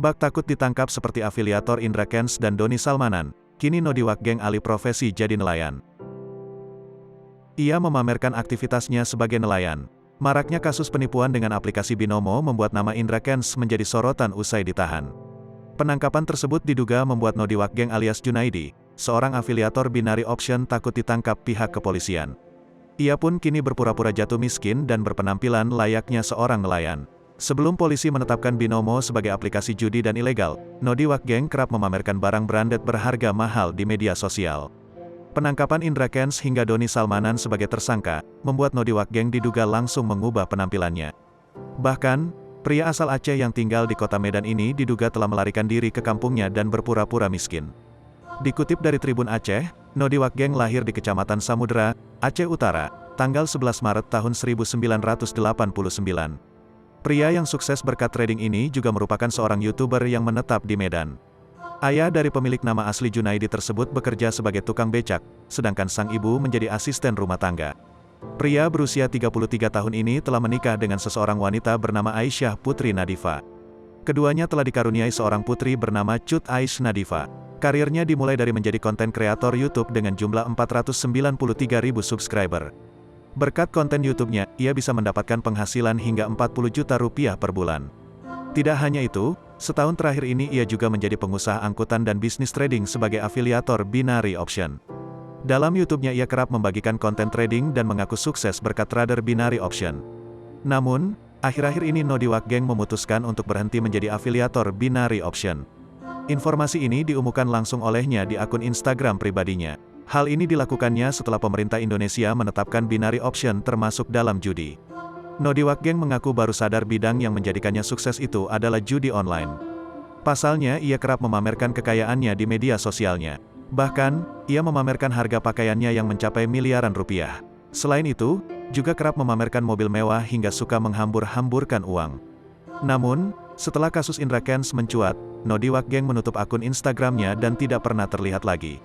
Bak takut ditangkap seperti afiliator Indra Kents dan Doni Salmanan, kini Nodiwak geng alih profesi jadi nelayan. Ia memamerkan aktivitasnya sebagai nelayan. Maraknya kasus penipuan dengan aplikasi Binomo membuat nama Indra Kents menjadi sorotan usai ditahan. Penangkapan tersebut diduga membuat Nodiwak geng alias Junaidi, seorang afiliator binary option takut ditangkap pihak kepolisian. Ia pun kini berpura-pura jatuh miskin dan berpenampilan layaknya seorang nelayan. Sebelum polisi menetapkan Binomo sebagai aplikasi judi dan ilegal, Nodiwak geng kerap memamerkan barang branded berharga mahal di media sosial. Penangkapan Indra Kents hingga Doni Salmanan sebagai tersangka, membuat Nodiwak geng diduga langsung mengubah penampilannya. Bahkan, pria asal Aceh yang tinggal di kota Medan ini diduga telah melarikan diri ke kampungnya dan berpura-pura miskin. Dikutip dari Tribun Aceh, Nodiwak geng lahir di Kecamatan Samudera, Aceh Utara, tanggal 11 Maret tahun 1989. Pria yang sukses berkat trading ini juga merupakan seorang YouTuber yang menetap di Medan. Ayah dari pemilik nama asli Junaidi tersebut bekerja sebagai tukang becak, sedangkan sang ibu menjadi asisten rumah tangga. Pria berusia 33 tahun ini telah menikah dengan seseorang wanita bernama Aisyah Putri Nadifa. Keduanya telah dikaruniai seorang putri bernama Cut Aish Nadifa. Karirnya dimulai dari menjadi konten kreator YouTube dengan jumlah 493.000 subscriber. Berkat konten YouTube-nya, ia bisa mendapatkan penghasilan hingga 40 juta rupiah per bulan. Tidak hanya itu, setahun terakhir ini ia juga menjadi pengusaha angkutan dan bisnis trading sebagai afiliator binary option. Dalam YouTube-nya ia kerap membagikan konten trading dan mengaku sukses berkat trader binary option. Namun, akhir-akhir ini Nodiwak geng memutuskan untuk berhenti menjadi afiliator binary option. Informasi ini diumumkan langsung olehnya di akun Instagram pribadinya. Hal ini dilakukannya setelah pemerintah Indonesia menetapkan binary option termasuk dalam judi. Nodiwak geng mengaku baru sadar bidang yang menjadikannya sukses itu adalah judi online. Pasalnya ia kerap memamerkan kekayaannya di media sosialnya. Bahkan, ia memamerkan harga pakaiannya yang mencapai miliaran rupiah. Selain itu, juga kerap memamerkan mobil mewah hingga suka menghambur-hamburkan uang. Namun, setelah kasus Indra Kents mencuat, Nodiwak geng menutup akun Instagramnya dan tidak pernah terlihat lagi.